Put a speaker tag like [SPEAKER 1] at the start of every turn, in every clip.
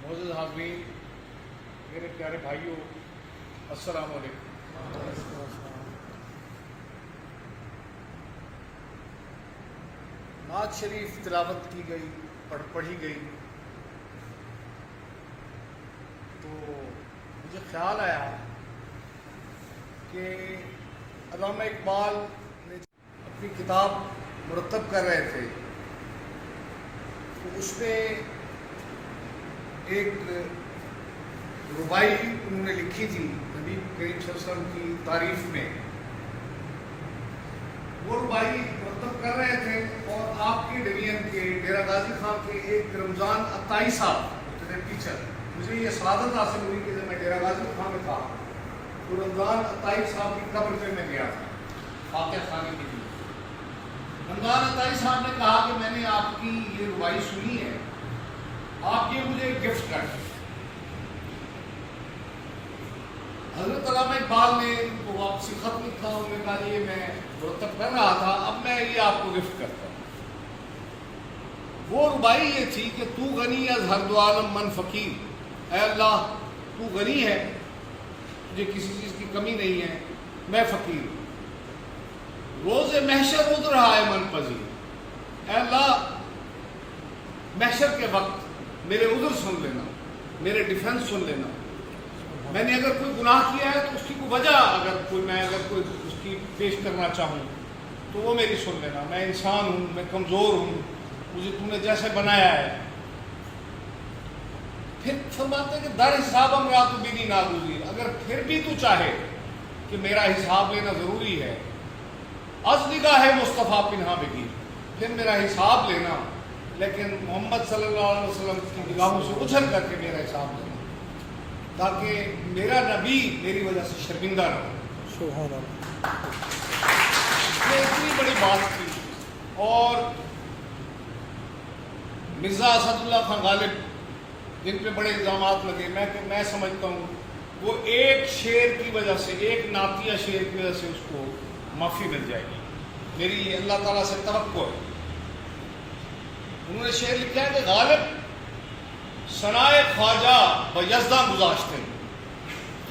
[SPEAKER 1] معزز حاضرین، میرے پیارے بھائیوں، السلام علیکم۔ نعت شریف تلاوت کی گئی، پڑھی گئی، تو مجھے خیال آیا کہ علامہ اقبال نے اپنی کتاب مرتب کر رہے تھے تو اس میں ایک ربائی انہوں نے لکھی تھی نبی کریم صلی اللہ علیہ وسلم کی تعریف میں۔ وہ ربائی مرتب کر رہے تھے اور آپ کے ڈویژن کے ڈیرہ غازی خان کے ایک رمضان عطائی صاحب ٹیچر، مجھے یہ سعادت حاصل ہوئی کہ جب میں ڈیرہ غازی خان میں تھا تو رمضان عطائی صاحب کی قبر پہ میں گیا تھا فاتح خانے کے لیے۔ رمضان عطائی صاحب نے کہا کہ میں نے آپ کی یہ ربائی سنی ہے، آپ یہ مجھے گفٹ کر دیں۔ حضرت علامہ اقبال نے ان کو واپسی خط لکھا، انہوں نے کہا یہ میں مرتب کر رہا تھا، اب میں یہ آپ کو گفٹ کرتا ہوں۔ وہ ربائی یہ تھی کہ تو غنی از ہر دو عالم من فقیر، اے اللہ تو غنی ہے، مجھے کسی چیز کی کمی نہیں ہے، میں فقیر ہوں۔ روز محشر ادھر آئے من پذیر، اے اللہ محشر کے وقت میرے عذر سن لینا، میرے ڈیفنس سن لینا۔ میں نے اگر کوئی گناہ کیا ہے تو اس کی کوئی وجہ اگر کوئی اس کی پیش کرنا چاہوں تو وہ میری سن لینا۔ میں انسان ہوں، میں کمزور ہوں، مجھے تم نے جیسے بنایا ہے۔ پھر فرماتے ہیں کہ در حساب امرا تو بینی ناگزیر، اگر پھر بھی تو چاہے کہ میرا حساب لینا ضروری ہے، از نگاہ مصطفیٰ پنہا بگیر، پھر میرا حساب لینا، لیکن محمد صلی اللہ علیہ وسلم کی نگاہوں سے اچھل کر کے میرا حساب لینا، تاکہ میرا نبی میری وجہ سے شرمندہ نہ ہو۔
[SPEAKER 2] سبحان اللہ۔
[SPEAKER 1] یہ اتنی بڑی بات تھی۔ اور مرزا اسد اللہ خان غالب جن پہ بڑے الزامات لگے، میں سمجھتا ہوں وہ ایک شعر کی وجہ سے، ایک نعتیہ شعر کی وجہ سے اس کو معافی مل جائے گی، میری اللہ تعالیٰ سے توقع ہے۔ انہوں نے شعر لکھا ہے کہ غالب ثنائے خواجہ بیزداں گزاشتے،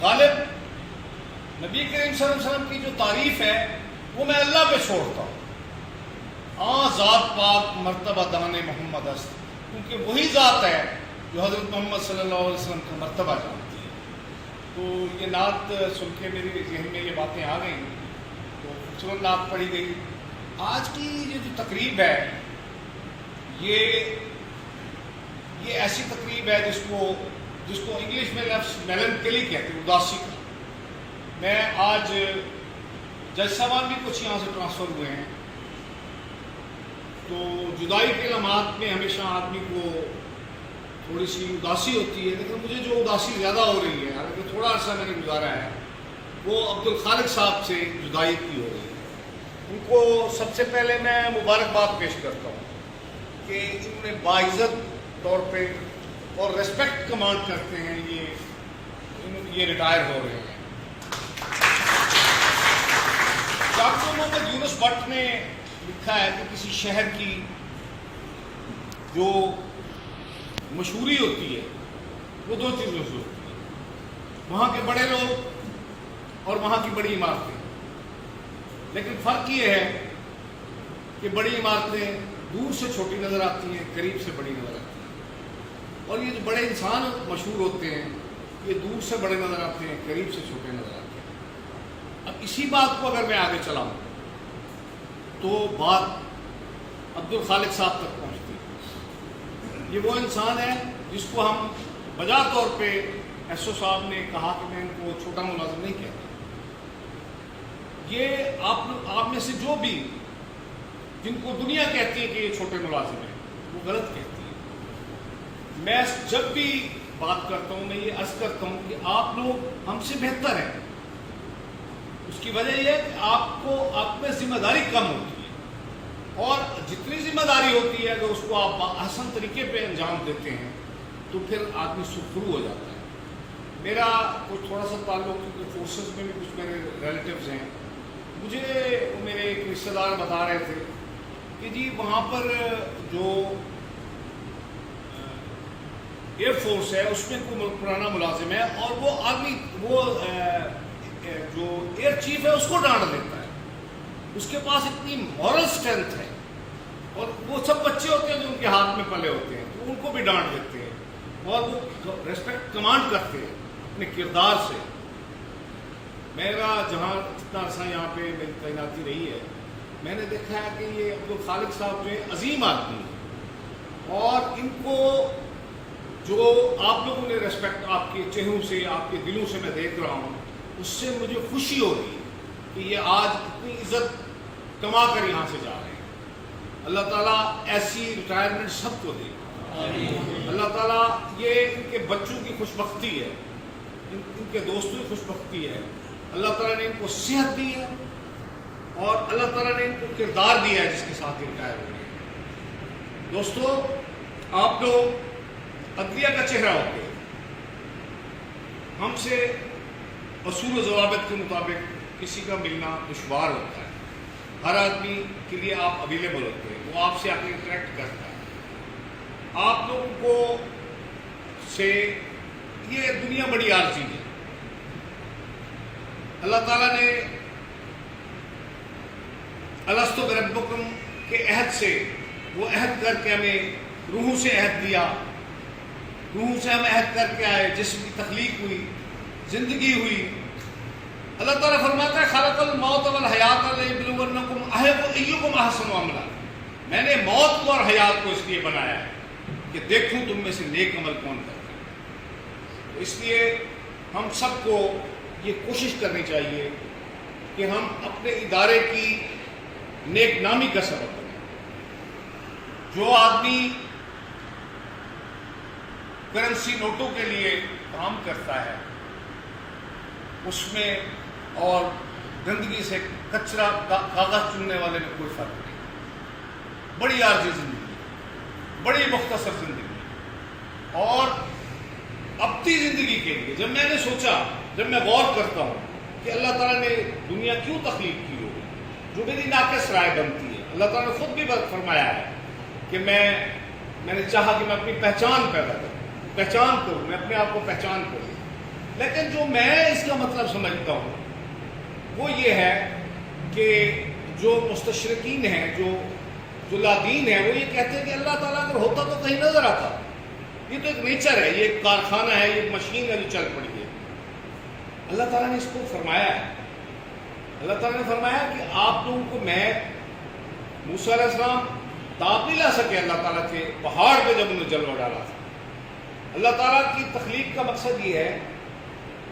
[SPEAKER 1] غالب نبی کریم صلی اللہ علیہ وسلم کی جو تعریف ہے وہ میں اللہ پہ چھوڑتا ہوں۔ ذات پاک مرتبہ دان محمد است، کیونکہ وہی ذات ہے جو حضرت محمد صلی اللہ علیہ وسلم کا مرتبہ جانتی ہے۔ تو یہ نعت سن کے میری ذہن میں یہ باتیں آ گئیں، تو خوبصورت نعت پڑھی گئی۔ آج کی یہ جو تقریب ہے یہ ایسی تقریب ہے جس کو انگلش میں لفظ میلنکلی کہتے ہیں، اداسی کا۔ میں آج جج صاحبان بھی کچھ یہاں سے ٹرانسفر ہوئے ہیں، تو جدائی کے لمحات میں ہمیشہ آدمی کو تھوڑی سی اداسی ہوتی ہے، لیکن مجھے جو اداسی زیادہ ہو رہی ہے، حالانکہ تھوڑا عرصہ میں نے گزارا ہے، وہ عبد الخالق صاحب سے جدائی کی ہو رہی ہے۔ ان کو سب سے پہلے میں مبارکباد پیش کرتا ہوں کہ انہوں نے باعزت طور پہ اور ریسپیکٹ کمانڈ کرتے ہیں، یہ ریٹائر ہو رہے ہیں۔ ڈاکٹر محمد یونس بٹ نے لکھا ہے کہ کسی شہر کی جو مشہوری ہوتی ہے وہ دو چیزوں سے ہوتی ہے، وہاں کے بڑے لوگ اور وہاں کی بڑی عمارتیں۔ لیکن فرق یہ ہے کہ بڑی عمارتیں دور سے چھوٹی نظر آتی ہیں، قریب سے بڑی نظر آتی ہیں، اور یہ جو بڑے انسان مشہور ہوتے ہیں یہ دور سے بڑے نظر آتے ہیں، قریب سے چھوٹے نظر آتے ہیں۔ اب اسی بات کو اگر میں آگے چلاؤں تو بات عبد الخالق صاحب تک پہنچتی ہے۔ یہ وہ انسان ہے جس کو ہم بجا طور پہ ایس او صاحب نے کہا کہ میں ان کو چھوٹا ملازم نہیں کہتا۔ یہ آپ میں سے جو بھی جن کو دنیا کہتی ہے کہ یہ چھوٹے ملازم ہیں، وہ غلط کہتی ہے۔ میں جب بھی بات کرتا ہوں میں یہ عرض کرتا ہوں کہ آپ لوگ ہم سے بہتر ہیں۔ اس کی وجہ یہ ہے کہ آپ میں ذمہ داری کم ہوتی ہے، اور جتنی ذمہ داری ہوتی ہے اگر اس کو آپ احسن طریقے پہ انجام دیتے ہیں تو پھر آدمی سرخرو ہو جاتا ہے۔ میرا کچھ تھوڑا سا تعلق کیونکہ فورسز میں بھی کچھ میرے ریلیٹیوز ہیں، مجھے میرے ایک رشتہ دار بتا رہے تھے کہ جی وہاں پر جو ایئر فورس ہے اس میں کوئی پرانا ملازم ہے اور وہ آدمی وہ جو ایئر چیف ہے اس کو ڈانٹ دیتا ہے. اس کے پاس اتنی مورل اسٹرینتھ ہے اور وہ سب بچے ہوتے ہیں جو ان کے ہاتھ میں پلے ہوتے ہیں تو ان کو بھی ڈانٹ دیتے ہیں اور وہ ریسپیکٹ کمانڈ کرتے ہیں اپنے کردار سے. میرا جہاں جتنا عرصہ یہاں پہ میری تعیناتی رہی ہے میں نے دیکھا ہے کہ یہ عبدالخالق صاحب جو عظیم آدمی ہیں اور ان کو جو آپ لوگوں نے ریسپیکٹ آپ کے چہروں سے آپ کے دلوں سے میں دیکھ رہا ہوں اس سے مجھے خوشی ہو رہی ہے کہ یہ آج اتنی عزت کما کر یہاں سے جا رہے ہیں. اللہ تعالیٰ ایسی ریٹائرمنٹ سب کو دے. اللہ تعالیٰ یہ ان کے بچوں کی خوش بختی ہے, ان کے دوستوں کی خوش بختی ہے. اللہ تعالیٰ نے ان کو صحت دی ہے اور اللہ تعالیٰ نے ان کو کردار دیا ہے جس کے ساتھ یہ ریٹائر ہوئے ہیں. دوستو آپ لوگ عدلیہ کا چہرہ ہوتے ہیں. ہم سے اصول و ضوابط کے مطابق کسی کا ملنا دشوار ہوتا ہے. ہر آدمی کے لیے آپ اویلیبل ہوتے ہیں, وہ آپ سے آ کے انٹریکٹ کرتا ہے. آپ لوگوں کو سے یہ دنیا بڑی عارضی ہے. اللہ تعالیٰ نے الستو بربکم کے عہد سے وہ عہد کر کے ہمیں روحوں سے عہد دیا, روحوں سے ہم عہد کر کے آئے, جسم کی تخلیق ہوئی, زندگی ہوئی. اللہ تعالیٰ فرماتا ہے خلق الموت والحیات لیبلونکم ایکم احسن عملا. میں نے موت کو اور حیات کو اس لیے بنایا ہے کہ دیکھوں تم میں سے نیک عمل کون کرتا ہے. تو اس لیے ہم سب کو یہ کوشش کرنی چاہیے کہ ہم اپنے ادارے کی نیک نامی کا سبب بنیں. جو آدمی کرنسی نوٹوں کے لیے کام کرتا ہے اس میں اور گندگی سے کچرا کاغذ چننے والے میں کوئی فرق نہیں. بڑی عارضی زندگی, بڑی مختصر زندگی. اور اپنی زندگی کے لیے جب میں نے سوچا, جب میں غور کرتا ہوں کہ اللہ تعالیٰ نے دنیا کیوں تخلیق کی ہوگی جو میری ناقص رائے بنتی ہے. اللہ تعالیٰ نے خود بھی فرمایا ہے کہ میں نے چاہا کہ میں اپنی پہچان پیدا کروں, پہچان کروں, میں اپنے آپ کو پہچان کروں. لیکن جو میں اس کا مطلب سمجھتا ہوں وہ یہ ہے کہ جو مستشرقین ہیں, جو لادین ہیں, وہ یہ کہتے ہیں کہ اللہ تعالیٰ اگر ہوتا تو کہیں نظر آتا. یہ تو ایک نیچر ہے, یہ ایک کارخانہ ہے, یہ ایک مشین ہے جو چل پڑی ہے. اللہ تعالیٰ نے اس کو فرمایا ہے. اللہ تعالیٰ نے فرمایا کہ آپ لوگوں کو میں موسیٰ علیہ السلام تاب نہیں لا سکے اللہ تعالیٰ کے پہاڑ پہ جب انہوں نے جلوہ ڈالا تھا. اللہ تعالیٰ کی تخلیق کا مقصد یہ ہے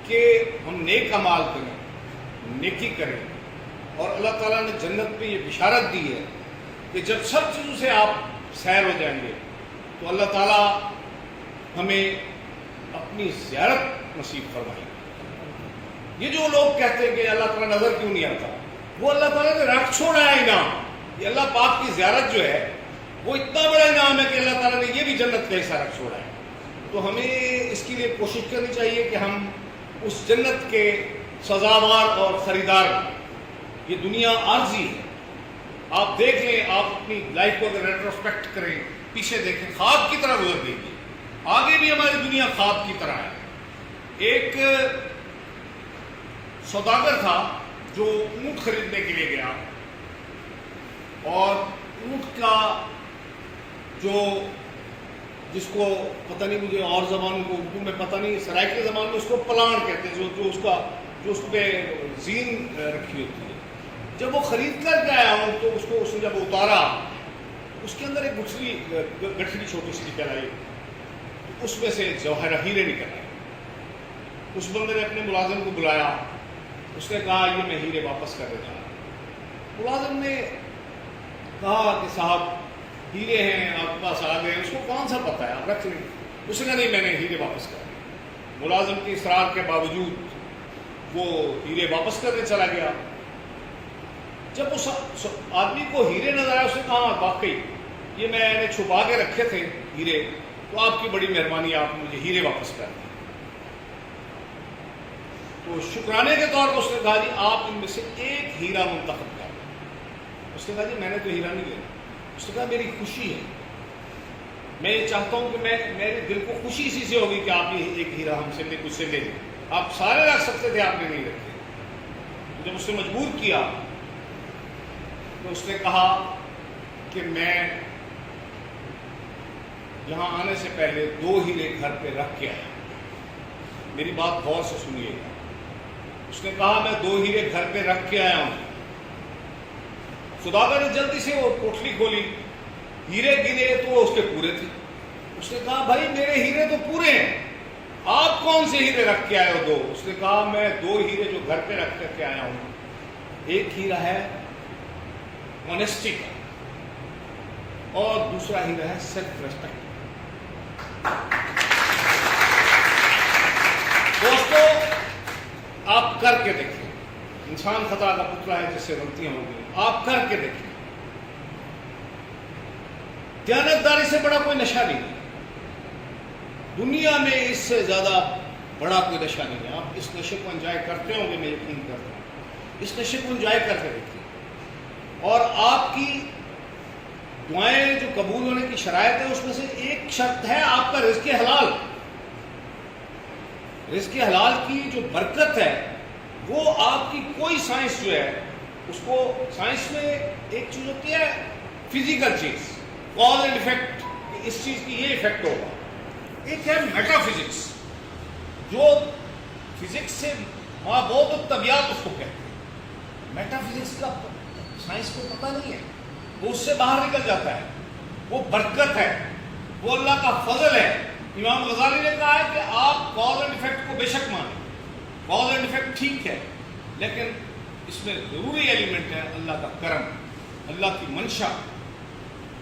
[SPEAKER 1] کہ ہم نیک اعمال کریں, نیکی کریں. اور اللہ تعالیٰ نے جنت میں یہ بشارت دی ہے کہ جب سب چیزوں سے آپ سیر ہو جائیں گے تو اللہ تعالیٰ ہمیں اپنی زیارت نصیب فرمائے. یہ جو لوگ کہتے ہیں کہ اللہ تعالیٰ نظر کیوں نہیں آتا, وہ اللہ تعالیٰ نے رکھ چھوڑا ہے انعام. یہ اللہ پاک کی زیارت جو ہے وہ اتنا بڑا انعام ہے کہ اللہ تعالیٰ نے یہ بھی جنت کا حصہ رکھ چھوڑا ہے. تو ہمیں اس کے لیے کوشش کرنی چاہیے کہ ہم اس جنت کے سزاوار اور خریدار. یہ دنیا عارضی ہے. آپ دیکھ لیں, آپ اپنی لائف کو اگر ریٹروسپیکٹ کریں, پیچھے دیکھیں, خواب کی طرح گزر گئی ہے. آگے بھی ہماری دنیا خواب کی طرح ہے. ایک سوداگر تھا جو اونٹ خریدنے کے لیے گیا اور اونٹ کا جس کو پتہ نہیں, مجھے اور زبانوں کو اردو میں پتہ نہیں, سرائیکی زبان میں اس کو پلان کہتے ہیں, جو اس پہ زین رکھی ہوتی ہے. جب وہ خرید کر کے آیا ہوں تو اس نے جب اتارا اس کے اندر ایک گٹھڑی چھوٹی سی نکل آئی, اس میں سے جوہر ہیرے نکل آئے. اس بندے نے اپنے ملازم کو بلایا, اس نے کہا یہ میں ہیرے واپس کر دیتا. ملازم نے کہا کہ صاحب ہیرے ہیں آپ کے پاس آ گئے, اس کو کون سا پتہ ہے, آپ رکھ لیں. اس نے کہا نہیں, میں نے ہیرے واپس کر دیے. ملازم کی اصرار کے باوجود وہ ہیرے واپس کرنے چلا گیا. جب اس آدمی کو ہیرے نظر آئے اس نے کہا واقعی یہ میں نے چھپا کے رکھے تھے ہیرے, تو آپ کی بڑی مہربانی, آپ مجھے ہیرے واپس کر دیں. تو شکرانے کے طور پر اس نے کہا جی آپ ان میں سے ایک ہیرا منتخب کر. اس نے کہا جی میں نے تو ہیرا نہیں لینا. اس نے کہا میری خوشی ہے, میں یہ چاہتا ہوں کہ میرے دل کو خوشی اسی سے ہوگی کہ آپ یہ ایک ہیرا ہم سے مجھ سے لے لیں. آپ سارے رکھ سکتے تھے, آپ نے نہیں رکھے. جب اس نے مجبور کیا تو اس نے کہا کہ میں یہاں آنے سے پہلے 2 ہیرے گھر پہ رکھ کے آیا. میری بات غور سے سنیے گا. اس نے کہا میں 2 ہیرے گھر پہ رکھ کے آیا ہوں. سوداگر نے جلدی سے وہ کوٹلی کھولی, ہیرے گنے تو وہ اس کے پورے تھے. اس نے کہا بھائی میرے ہیرے تو پورے ہیں, آپ کون سے ہیرے رکھ کے آئے ہو 2؟ اس نے کہا میں 2 ہیرے جو گھر پہ رکھ کر کے آیا ہوں, ایک ہیرا ہے آنیسٹی کا اور دوسرا ہیرا ہے سیلف ریسپیکٹ. دوستو آپ کر کے دیکھیں. انسان خطا کا پتلا ہے جس سے غلطیاں ہوں گی. آپ کر کے دیکھیں. دیانتداری سے بڑا کوئی نشہ نہیں ہے دنیا میں, اس سے زیادہ بڑا کوئی نشہ نہیں ہے. آپ اس نشے کو انجوائے کرتے ہوں گے, میں یقین کرتا ہوں. اس نشے کو انجوائے کر کے دیکھیں, اور آپ کی دعائیں جو قبول ہونے کی شرائط ہے اس میں سے ایک شرط ہے آپ کا رزق حلال. رزق حلال کی جو برکت ہے وہ آپ کی کوئی سائنس جو ہے اس کو, سائنس میں ایک چیز ہوتی ہے فزیکل چیز, کاز اینڈ ایفیکٹ, اس چیز کی یہ ایفیکٹ ہوگا. ایک ہے میٹا فزکس, جو فزکس سے مابعد طبیعت اس کو کہتے ہیں. میٹا فزکس کا سائنس کو پتہ نہیں ہے, وہ اس سے باہر نکل جاتا ہے. وہ برکت ہے, وہ اللہ کا فضل ہے. امام غزالی نے کہا ہے کہ آپ کاز اینڈ ایفیکٹ کو بے شک مانیں. کاز اینڈ ایفیکٹ ٹھیک ہے, لیکن اس میں ضروری ایلیمنٹ ہے اللہ کا کرم, اللہ کی منشا.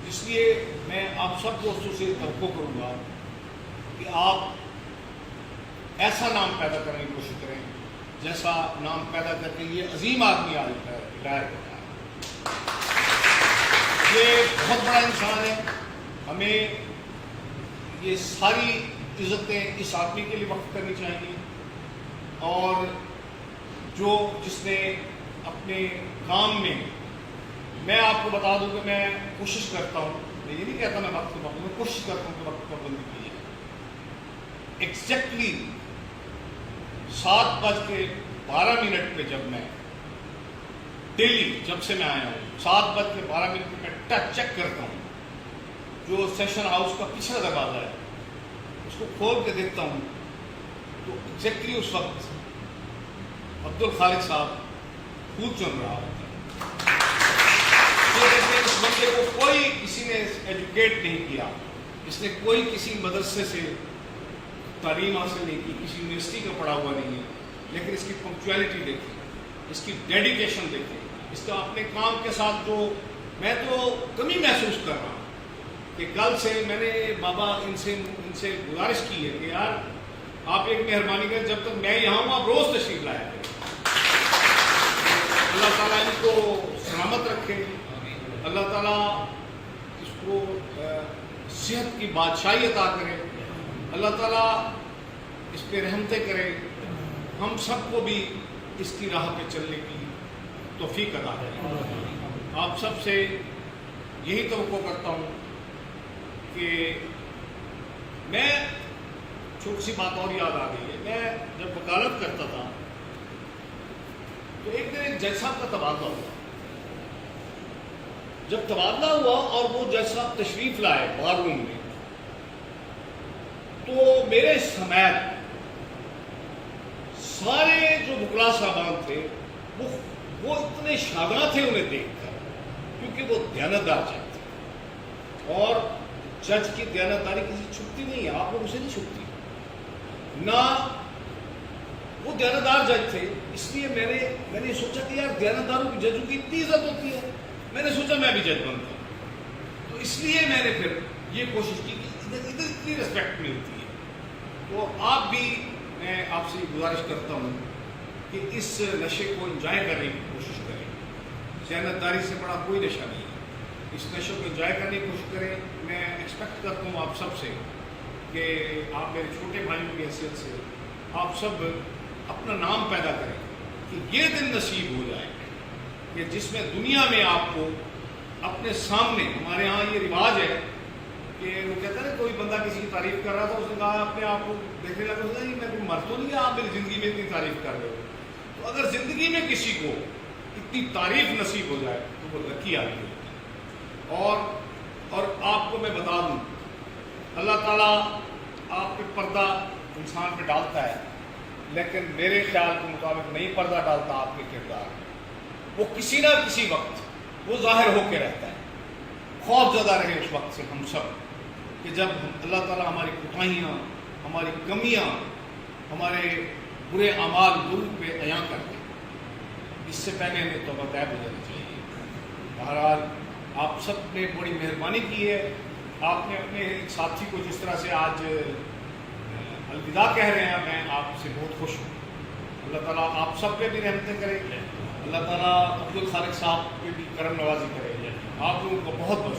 [SPEAKER 1] اس لیے میں آپ سب دوستوں سے توقع کروں گا کہ آپ ایسا نام پیدا کرنے کی کوشش کریں جیسا نام پیدا کر کے یہ عظیم آدمی آج ریٹائر ہوتا ہے. یہ بہت بڑا انسان ہے. ہمیں یہ ساری عزتیں اس آدمی کے لیے وقف کرنی چاہیے, اور جس نے اپنے کام میں آپ کو بتا دوں کہ میں کوشش کرتا ہوں, میں یہ نہیں کہتا میں وقت پابندی, میں کوشش کرتا ہوں کہ وقت پابندی کی ہے. ایگزیکٹلی 7:12 پہ جب میں ڈیلی, جب سے میں آیا ہوں 7:12 پہ میں ٹچ چیک کرتا ہوں, جو سیشن ہاؤس کا پچھلا دروازہ ہے اس کو کھول کے دیکھتا ہوں, تو ایگزیکٹلی اس وقت عبد الخالق صاحب خود چل رہا ہوتا ہے. اس بندے کو کوئی کسی نے ایجوکیٹ نہیں کیا, اس نے کوئی کسی مدرسے سے تعلیم حاصل نہیں کی, کسی یونیورسٹی کا پڑھا ہوا نہیں ہے, لیکن اس کی پنکچویلٹی دیکھیں, اس کی ڈیڈیکیشن دیکھیں, اس کا اپنے کام کے ساتھ جو, میں تو کمی محسوس کر رہا ہوں کہ کل سے میں نے بابا ان سے گزارش کی ہے کہ یار آپ ایک مہربانی کریں, جب تک میں یہاں ہوں آپ روز تشریف لایا کریں. اللہ تعالیٰ ان کو سلامت رکھے, اللہ تعالیٰ اس کو صحت کی بادشاہی عطا کرے, اللہ تعالیٰ اس پہ رحمتیں کرے, ہم سب کو بھی اس کی راہ پہ چلنے کی توفیق عطا کرے. آپ سب سے یہی توقع کرتا ہوں کہ میں, چھوٹی سی بات اور یاد آ گئی ہے, میں جب وکالت کرتا تھا تو ایک دن ایک جج صاحب کا تبادلہ ہوا. جب تبادلہ ہوا اور وہ جج صاحب تشریف لائے بار روم میں, تو میرے سمیت سارے جو وکلا صاحبان تھے وہ اتنے شاداں تھے انہیں دیکھ کر, کیونکہ وہ دیانتدار جج تھے, اور جج کی دیانتداری کسی چھپتی نہیں ہے, آپ لوگ اسے نہیں چھپتی, نہ وہ دیانتدار جج تھے. اس لیے میں نے سوچا کہ یار دیانتداروں کی ججوں کی اتنی عزت ہوتی ہے, میں نے سوچا میں بھی جج بنتا ہوں. تو اس لیے میں نے پھر یہ کوشش کی کہ ادھر اتنی ریسپیکٹ ملتی ہے. تو آپ بھی, میں آپ سے گزارش کرتا ہوں کہ اس نشے کو انجوائے کرنے کی کوشش کریں. دیانتداری سے بڑا کوئی نشہ نہیں ہے, اس نشے کو انجوائے کرنے کی کوشش کریں. میں ایکسپیکٹ کرتا ہوں آپ سب سے کہ آپ میرے چھوٹے بھائیوں کی حیثیت سے آپ سب اپنا نام پیدا کریں کہ یہ دن نصیب ہو جائے کہ جس میں دنیا میں آپ کو اپنے سامنے, ہمارے ہاں یہ رواج ہے کہ وہ کہتا ہے نا کوئی بندہ کسی کی تعریف کر رہا تھا، اس نے کہا اپنے آپ کو دیکھنے لگا، اس نے کہا میں مر تو نہیں، آپ میری زندگی میں اتنی تعریف کر رہے ہو. تو اگر زندگی میں کسی کو اتنی تعریف نصیب ہو جائے تو وہ لکی آدمی ہوتا ہے. اور آپ کو میں بتا دوں، اللہ تعالیٰ آپ پہ پردہ انسان پہ ڈالتا ہے، لیکن میرے خیال کے مطابق نہیں پردہ ڈالتا آپ کے کردار. وہ کسی نہ کسی وقت وہ ظاہر ہو کے رہتا ہے. خوف زدہ رہے اس وقت سے ہم سب کہ جب اللہ تعالیٰ ہماری کوتاہیاں، ہماری کمیاں، ہمارے برے اعمال گرو پہ عیاں کر دیں. اس سے پہلے ہمیں توبہ طیب ہو جانی چاہیے. بہرحال آپ سب نے بڑی مہربانی کی ہے. آپ نے اپنے ایک ساتھی کو جس طرح سے آج الوداع کہہ رہے ہیں، میں آپ سے بہت خوش ہوں. اللہ تعالیٰ آپ سب پہ بھی رحمتیں کرے. اللہ تعالیٰ عبد الخالق صاحب پہ بھی کرم نوازی کرے. آپ لوگوں کو بہت بہت